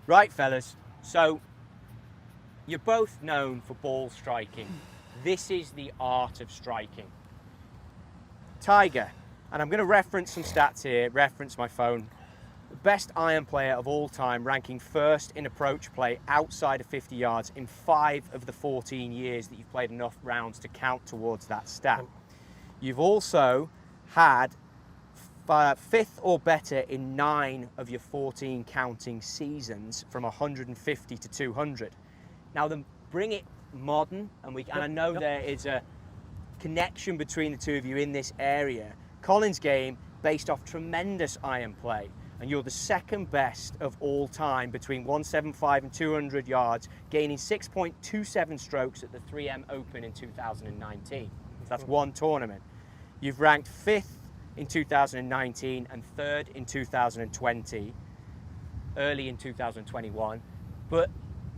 Right, fellas. So, you're both known for ball striking. This is the art of striking. Tiger, and I'm going to reference some stats here, reference my phone. The best iron player of all time, ranking first in approach play outside of 50 yards in 5 of the 14 years that you've played enough rounds to count towards that stat. You've also had 5th or better in 9 of your 14 counting seasons from 150 to 200. Now then, bring it modern, and I know there is a connection between the two of you in this area. Collin's game based off tremendous iron play, and you're the second best of all time between 175 and 200 yards, gaining 6.27 strokes at the 3M Open in 2019. So that's one tournament. You've ranked 5th in 2019 and 3rd in 2020, early in 2021. But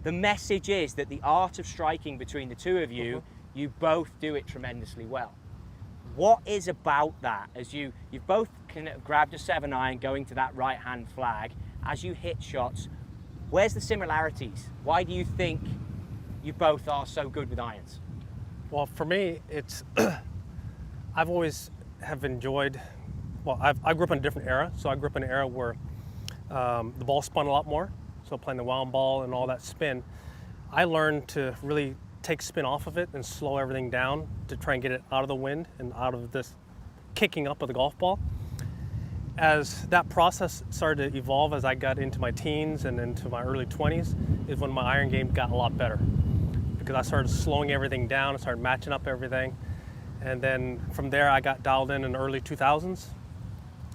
the message is that the art of striking between the two of you, you both do it tremendously well. What is about that, as you've both grabbed a 7-iron going to that right-hand flag, as you hit shots, where's the similarities? Why do you think you both are so good with irons? Well, for me, it's, I've always have enjoyed, well, I grew up in a different era, so I grew up in an era where the ball spun a lot more, so playing the wound ball and all that spin. I learned to really take spin off of it and slow everything down to try and get it out of the wind and out of this kicking up of the golf ball. As that process started to evolve as I got into my teens and into my early 20s is when my iron game got a lot better, because I started slowing everything down and started matching up everything. And then from there I got dialed in the early 2000s,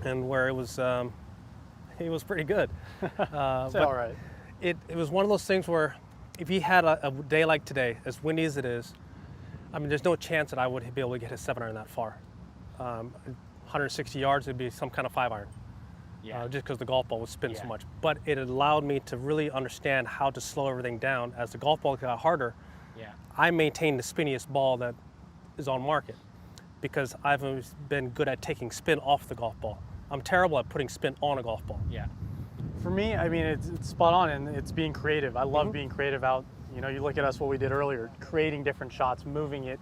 and where it was pretty good. It's all right. It was one of those things where if he had a day like today, as windy as it is, I mean, there's no chance that I would be able to get his 7-iron that far. 160 yards, it'd be some kind of 5-iron. Yeah. Just because the golf ball would spin so much. But it allowed me to really understand how to slow everything down. As the golf ball got harder, I maintained the spinniest ball that is on market, because I've always been good at taking spin off the golf ball. I'm terrible at putting spin on a golf ball. Yeah. For me, I mean, it's spot on, and it's being creative. I love being creative out. You know, you look at us, what we did earlier, creating different shots, moving it,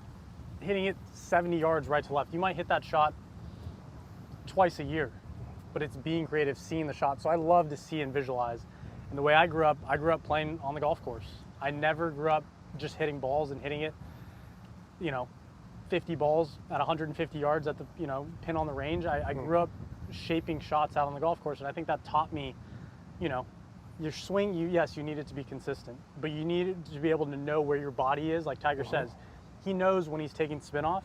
hitting it 70 yards right to left. You might hit that shot twice a year, but it's being creative, seeing the shot. So I love to see and visualize. And the way I grew up playing on the golf course. I never grew up just hitting balls and hitting it, 50 balls at 150 yards at the, pin on the range. I grew up shaping shots out on the golf course, and I think that taught me, your swing, yes, you need it to be consistent, but you need it to be able to know where your body is. Like Tiger says, he knows when he's taking spin off,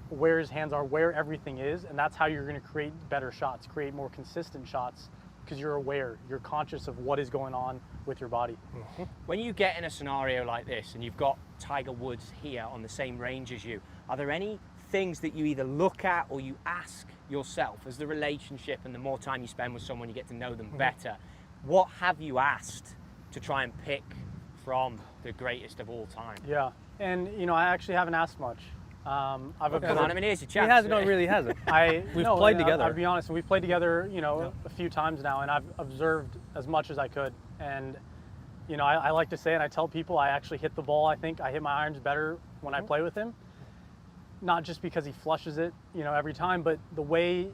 where his hands are, where everything is, and that's how you're going to create better shots, create more consistent shots, because you're aware, you're conscious of what is going on with your body. When you get in a scenario like this and you've got Tiger Woods here on the same range as you, are there any things that you either look at or you ask yourself as the relationship and the more time you spend with someone, you get to know them better? What have you asked to try and pick from the greatest of all time? Yeah, and I actually haven't asked much. Come on, I mean, here's your chance. He hasn't, no, really hasn't. We've played together. I'll be honest, we've played together, a few times now, and I've observed as much as I could. And, I like to say, and I tell people, I actually hit the ball. I think I hit my irons better when I play with him. Not just because he flushes it, every time, but the way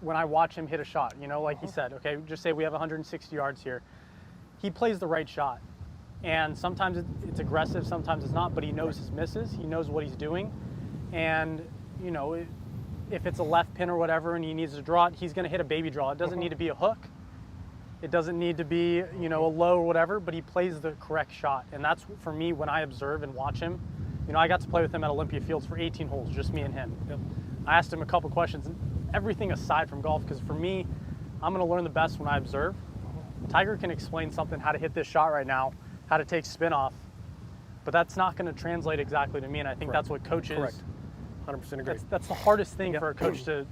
when I watch him hit a shot, like he said, okay, just say we have 160 yards here. He plays the right shot. And sometimes it's aggressive, sometimes it's not, but he knows his misses. He knows what he's doing. And, if it's a left pin or whatever and he needs to draw it, he's going to hit a baby draw. It doesn't need to be a hook. It doesn't need to be, a low or whatever, but he plays the correct shot. And that's, for me, when I observe and watch him. I got to play with him at Olympia Fields for 18 holes, just me and him. I asked him a couple questions, everything aside from golf, because for me, I'm going to learn the best when I observe. Tiger can explain something, how to hit this shot right now, how to take spin off, but that's not going to translate exactly to me, and I think that's what coaches... Correct. 100% agree. That's the hardest thing for a coach to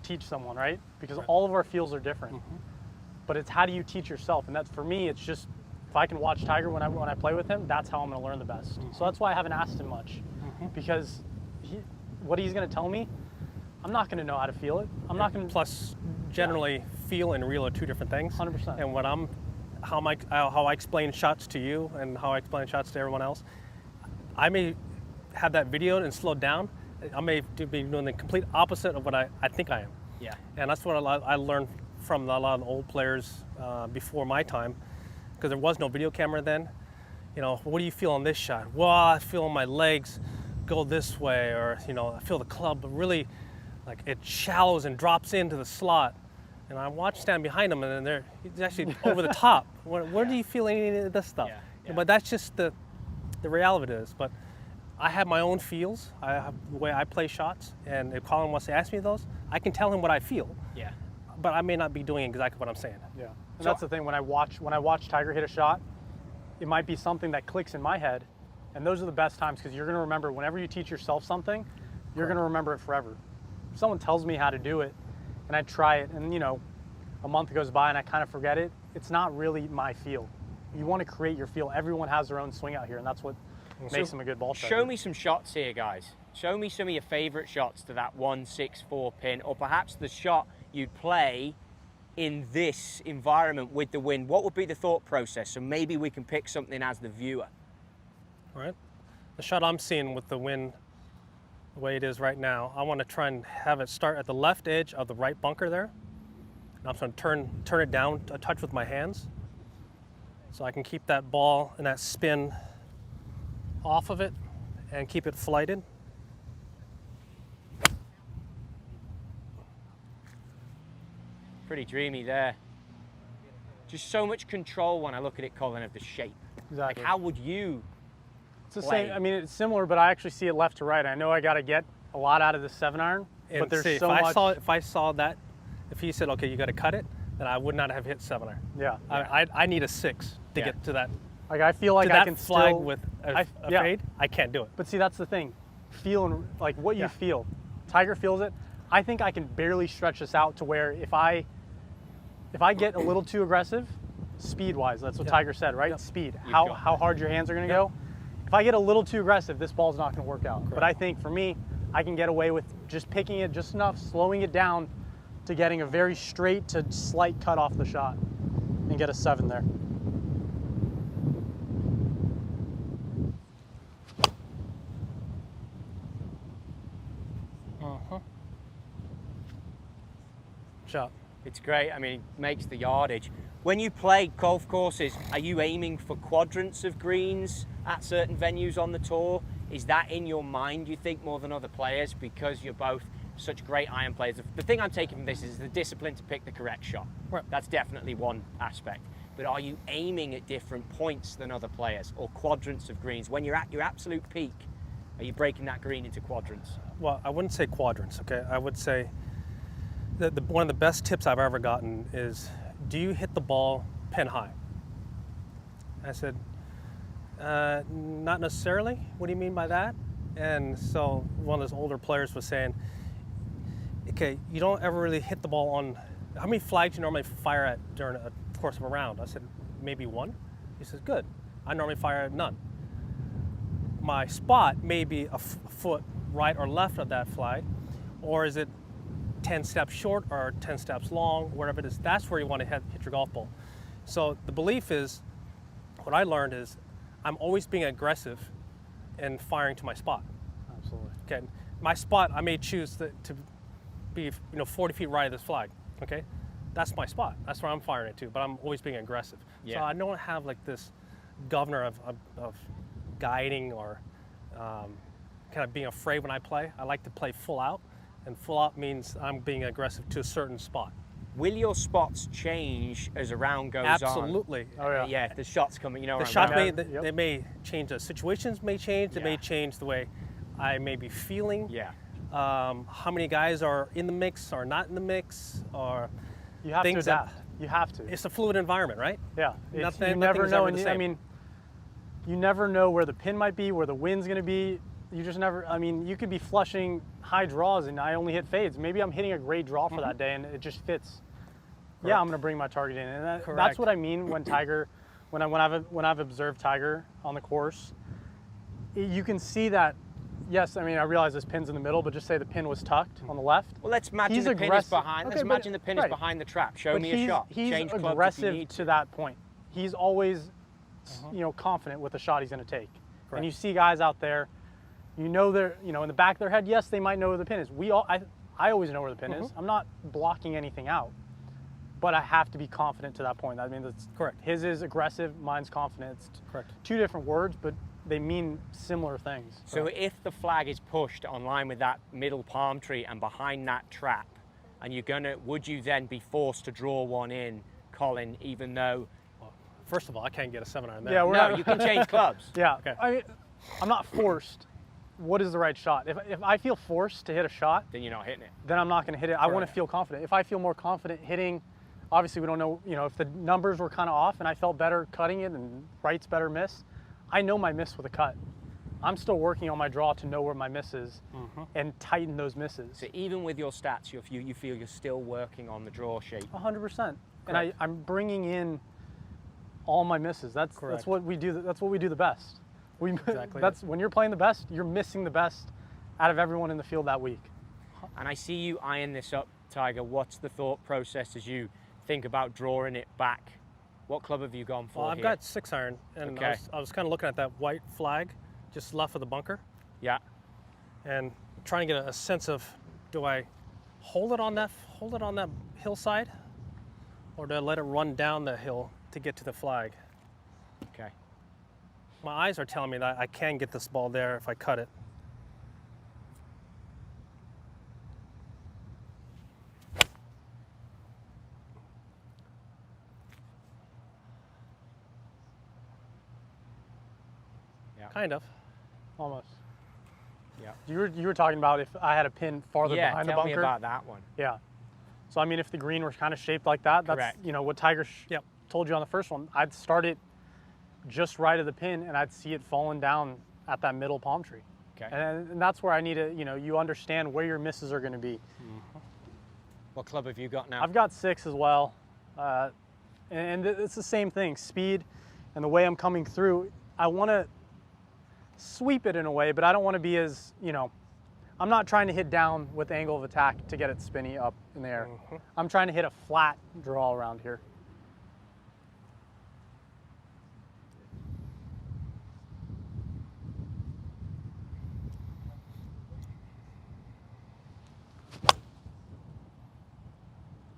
teach someone, right? Because all of our feels are different. But it's how do you teach yourself? And that's, for me, it's just, if I can watch Tiger when I play with him, that's how I'm going to learn the best. So that's why I haven't asked him much, because what he's going to tell me, I'm not going to know how to feel it. I'm not going to... Plus, generally, feel and reel are two different things. 100%. And what I'm how I explain shots to you and how I explain shots to everyone else. I may have that videoed and slowed down. I may be doing the complete opposite of what I think I am. Yeah. And that's what I learned from a lot of the old players before my time, because there was no video camera then. You know, what do you feel on this shot? Well, I feel my legs go this way, or you know, I feel the club really like it shallows and drops into the slot. And I watch stand behind him, and then he's actually over the top. Where do you feel any of this stuff? Yeah. But that's just the reality of it is. But I have my own feels. I have the way I play shots, and if Collin wants to ask me those, I can tell him what I feel. Yeah. But I may not be doing exactly what I'm saying. Yeah. And that's the thing, when I watch Tiger hit a shot, it might be something that clicks in my head, and those are the best times, because you're going to remember, whenever you teach yourself something, you're going to remember it forever. If someone tells me how to do it, and I try it, and you know, a month goes by and I kind of forget it, it's not really my feel. You want to create your feel. Everyone has their own swing out here, and that's what makes them a good ball striker. Show me some shots here, guys. Show me some of your favorite shots to that 164 pin, or perhaps the shot you'd play in this environment with the wind. What would be the thought process? So maybe we can pick something as the viewer. All right. The shot I'm seeing with the wind the way it is right now, I want to try and have it start at the left edge of the right bunker there. And I'm just going to turn it down a touch with my hands, so I can keep that ball and that spin off of it and keep it flighted. Pretty dreamy there. Just so much control when I look at it, Collin, of the shape. Exactly. Like, how would you It's the play? same. I mean, it's similar, but I actually see it left to right. I know I got to get a lot out of the 7-iron, but And there's see, so much. if I saw that, if he said, okay, you got to cut it, then I would not have hit 7-iron. Yeah. I need a 6 to Yeah. get to that. Like, I feel like to I that can flag still with a yeah. fade, I can't do it. But see, that's the thing. Feeling like what you Yeah. feel. Tiger feels it. I think I can barely stretch this out to where if I get a little too aggressive, speed-wise, that's what Yeah. Tiger said, right? Yep. Speed. You've How got hard your hands are going to Yep. go. If I get a little too aggressive, this ball's not going to work out. But Correct. I think for me, I can get away with just picking it just enough, slowing it down to getting a very straight to slight cut off the shot and get a 7 there. Shot. It's great. I mean, it makes the yardage. When you play golf courses, are you aiming for quadrants of greens at certain venues on the tour? Is that in your mind, you think, more than other players, because you're both such great iron players? The thing I'm taking from this is the discipline to pick the correct shot. Right. That's definitely one aspect. But are you aiming at different points than other players, or quadrants of greens? When you're at your absolute peak, are you breaking that green into quadrants? Well, I wouldn't say quadrants, okay? I would say that one of the best tips I've ever gotten is, do you hit the ball pin high? I said, not necessarily. What do you mean by that? And so one of those older players was saying, okay, you don't ever really hit the ball on, how many flags do you normally fire at during a course of a round? I said, maybe 1. He says, good. I normally fire at none. My spot may be a foot right or left of that flag, or is it 10 steps short or 10 steps long, wherever it is. That's where you want to hit your golf ball. So the belief is, what I learned is, I'm always being aggressive and firing to my spot. Absolutely. Okay, my spot, I may choose to be 40 feet right of this flag. Okay, that's my spot. That's where I'm firing it to. But I'm always being aggressive. Yeah. So I don't have like this governor of guiding or kind of being afraid when I play. I like to play full out, and full out means I'm being aggressive to a certain spot. Will your spots change as a round goes on? Absolutely. Oh, yeah. Yeah, the shot's coming, you know The what shot I'm may, Yep. they may change, the situations may change, they Yeah. may change the way I may be feeling. Yeah. How many guys are in the mix or not in the mix, or You have things to that- adapt. You have to. it's a fluid environment, right? Yeah, Nothing- you never nothing's know. ever And the I same. mean, you never know where the pin might be, where the wind's going to be. You just never. I mean, you could be flushing high draws, and I only hit fades. Maybe I'm hitting a great draw for that day, and it just fits. Yeah, I'm going to bring my target in, and that's Correct. what I mean when Tiger, when I've observed Tiger on the course, you can see that. Yes, I mean, I realize this pin's in the middle, but just say the pin was tucked on the left. Well, let's imagine He's the pin is aggressive. behind. Let's Okay, but- imagine the pin is right. behind the trap. Show But me a shot. He's Change clubs if you aggressive need to that point. he's always, confident with the shot he's going to take. Correct. And you see guys out there, they're, in the back of their head, yes, they might know where the pin is. I always know where the pin is. I'm not blocking anything out, but I have to be confident to that point. I mean, that's Correct. His is aggressive, mine's confident. It's Correct. two different words, but they mean similar things. So if the flag is pushed on line with that middle palm tree and behind that trap, and would you then be forced to draw one in, Collin, even though? First of all, I can't get a 7-iron there. Yeah, No, you can change clubs. Yeah, Okay. I mean, I'm not forced. What is the right shot? If I feel forced to hit a shot, Then you're not hitting it. then I'm not going to hit it. I want to Correct. feel confident. If I feel more confident hitting, obviously we don't know, if the numbers were kind of off and I felt better cutting it and right's better miss, I know my miss with a cut. I'm still working on my draw to know where my miss is and tighten those misses. So even with your stats, you feel you're still working on the draw shape. 100%. And I'm bringing in all my misses. That's what we do. That's what we do the best. Exactly. That's when you're playing the best, you're missing the best out of everyone in the field that week. And I see you eyeing this up, Tiger. What's the thought process as you think about drawing it back? What club have you gone for Well, I've here? got 6-iron, and Okay. I was kind of looking at that white flag just left of the bunker, Yeah. and trying to get a sense of, do I hold it on that hillside, or do I let it run down the hill to get to the flag? Okay. My eyes are telling me that I can get this ball there if I cut it. Yeah. Kind of. Almost. Yeah. You were talking about if I had a pin farther Yeah. behind the Tell me bunker. about that one. Yeah. So I mean, if the green was kind of shaped like that, that's Correct. What Tiger Yep. told you on the first one. I'd start it just right of the pin, and I'd see it falling down at that middle palm tree. Okay. And that's where I need to, you understand where your misses are going to be. What club have you got now? I've got 6 as well, and it's the same thing. Speed, and the way I'm coming through, I want to sweep it in a way, but I don't want to be as, I'm not trying to hit down with angle of attack to get it spinny up in the air. I'm trying to hit a flat draw around here.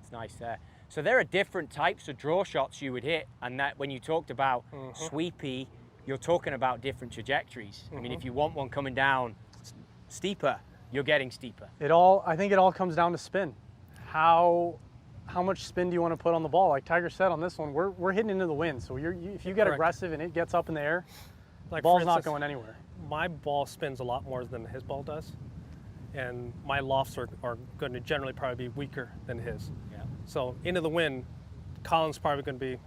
It's nice there. So there are different types of draw shots you would hit, and that when you talked about sweepy, you're talking about different trajectories. I mean, if you want one coming down steeper, you're getting steeper. I think it all comes down to spin. How much spin do you want to put on the ball? Like Tiger said on this one, we're hitting into the wind. So if you get Correct. aggressive and it gets up in the air, Like the ball's for not instance, going anywhere. My ball spins a lot more than his ball does, and my lofts are going to generally probably be weaker than his. Yeah. So into the wind, Collin's probably going to be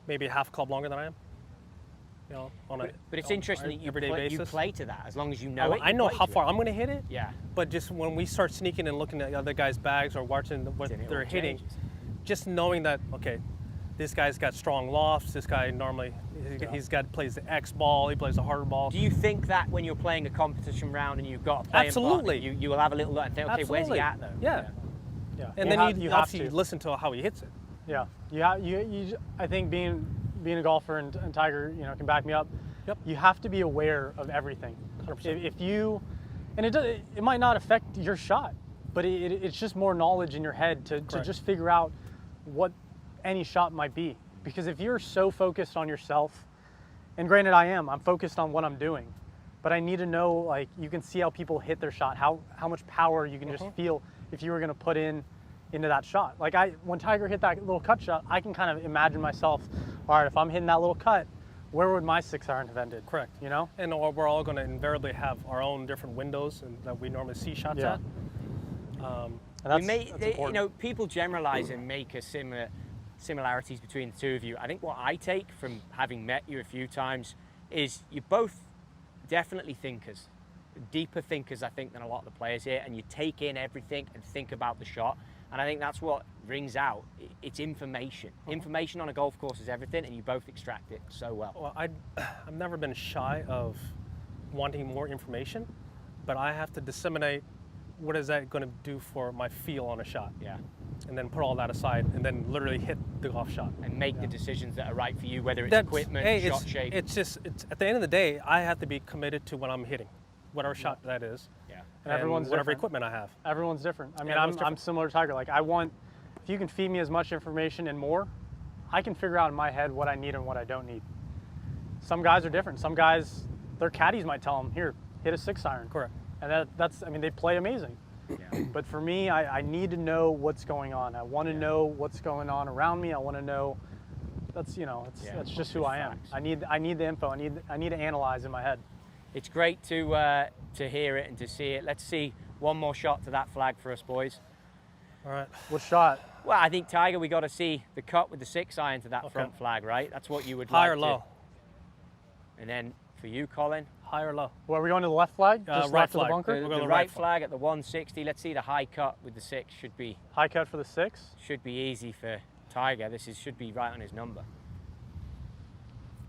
maybe a half club longer than I am. On a But it's interesting that everyday you basis. play to that as long as you know it. I you know play how to far it. I'm going to hit it. Yeah. But just when we start sneaking and looking at other guys' bags or watching what Then it they're all hitting, changes. just knowing that, okay, this guy's got strong lofts. This guy normally plays the X ball. He plays the harder ball. Do you think that when you're playing a competition round and you've got a playing Absolutely. partner, you will have a little look and think, okay, where's he Absolutely. at though? Yeah. Yeah. And You then have- you you have obviously to. listen to how he hits it. Yeah, I think being a golfer and Tiger, can back me up. Yep. You have to be aware of everything. 100%. If you, and it might not affect your shot, but it's just more knowledge in your head to Correct. just figure out what any shot might be. Because if you're so focused on yourself, and granted I'm focused on what I'm doing, but I need to know, like, you can see how people hit their shot, how much power you can just feel if you were going to put into that shot. Like when Tiger hit that little cut shot, I can kind of imagine myself, all right, if I'm hitting that little cut, where would my 6-iron have ended? Correct. And we're all going to invariably have our own different windows that we normally see shots Yeah. at. And that's important. People generalize and make similarities between the two of you. I think what I take from having met you a few times is you're both definitely thinkers, deeper thinkers, I think, than a lot of the players here, and you take in everything and think about the shot. And I think that's what rings out. It's information. Information on a golf course is everything, and you both extract it so well. Well, I've never been shy of wanting more information, but I have to disseminate what is that going to do for my feel on a shot. Yeah. and then put all that aside, and then literally hit the golf shot. And make the decisions that are right for you, whether it's That's- equipment, hey, shot shape. It's at the end of the day, I have to be committed to what I'm hitting, whatever shot that is, Yeah. And everyone's whatever different. equipment I have. Everyone's different. I mean, Everyone's I'm different. similar to Tiger. Like, if you can feed me as much information and more, I can figure out in my head what I need and what I don't need. Some guys are different. Some guys, their caddies might tell them, here, hit a 6-iron. Correct. And that's, I mean, they play amazing. Yeah. But for me, I need to know what's going on. I want to know what's going on around me. I want to know. That's that's just who I am. Facts. I need the info. I need to analyze in my head. It's great to hear it and to see it. Let's see one more shot to that flag for us, boys. All right. What shot? Well, I think, Tiger, we got to see the cut with the 6-iron to that Okay. front flag, right? That's what you would High like or to. low? And then for you, Colin, High or low? Well, are we going to the left flag? Just right left of the flag. bunker? We'll go the to the right right flag at the 160. Let's see the high cut with the 6. Should be High cut for the 6. easy for Tiger. Should be right on his number.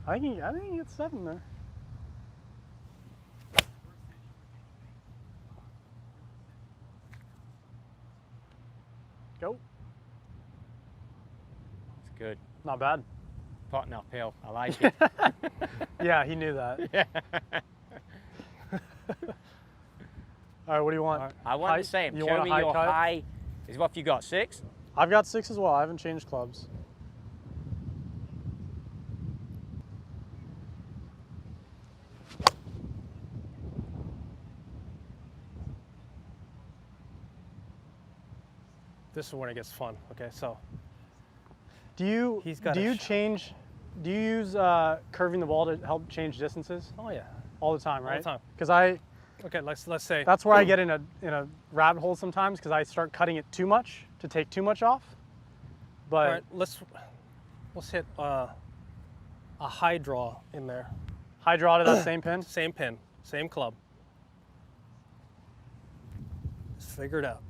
I think he gets 7 there. Go. It's good. Not bad. Potting uphill. I like it. Yeah, he knew that. All right, what do you want? All right. I want High- the same. you Show want a me high your cut? high. Is what have you got? 6? I've got 6 as well. I haven't changed clubs. This is when it gets fun. Okay, so Do you He's got do a you shot. change? Do you use curving the ball to help change distances oh yeah. all the time? the Right. time. Because I Okay, let's say that's where I get in a rabbit hole sometimes because I start cutting it too much to take too much off. But all right, let's hit a high draw in there. high draw to that same pin. Same pin, same club. Just figure it out.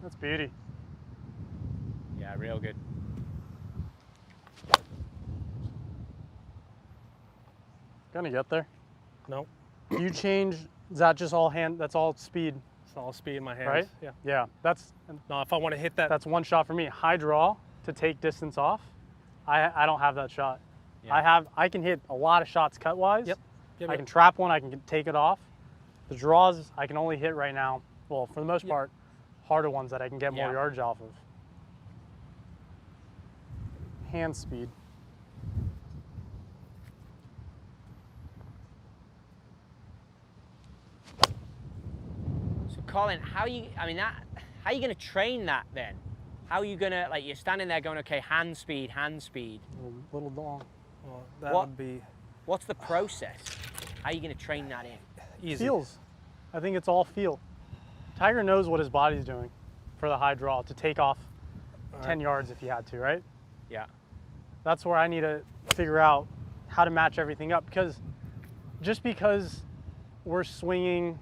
That's beauty. Yeah, real good. Gonna get there. Nope. Do you change? Is that just all hand? That's all speed, It's all speed in my hands. right? Yeah. Yeah. That's Now, if I want to hit that, one shot for me. High draw to take distance off. I don't have that shot. Yeah. I can hit a lot of shots cut wise. Yep. Yep, I yep. can trap one. I can take it off. The draws I can only hit right now. Well, for the most part, harder ones that I can get more Yeah. yardage off of. Hand speed. So, Colin, how are you going to train that then? How are you going to, like, you're standing there going, okay, hand speed. Little long. well, that What? would be What's the process? How are you going to train that in? easy. Feels. I think it's all feel. Tiger knows what his body's doing for the high draw to take off 10 yards if he had to, right? Yeah. That's where I need to figure out how to match everything up because just because we're swinging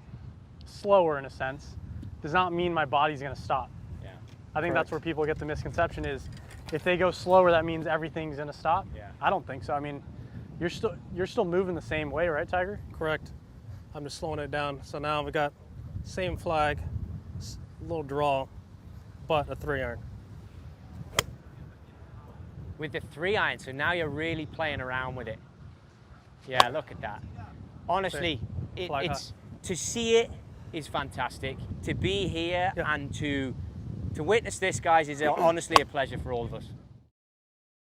slower in a sense does not mean my body's going to stop. Yeah. I think that's Correct. where people get the misconception is if they go slower that means everything's going to stop. Yeah. I don't think so. I mean, you're still moving the same way, right, Tiger? Correct. I'm just slowing it down. So now we got same flag, little draw, but a 3-iron. With the 3-iron, so now you're really playing around with it. Yeah, look at that. Honestly, Flag it's to see it is fantastic. To be here Yeah. and to witness this, guys, is honestly a pleasure for all of us.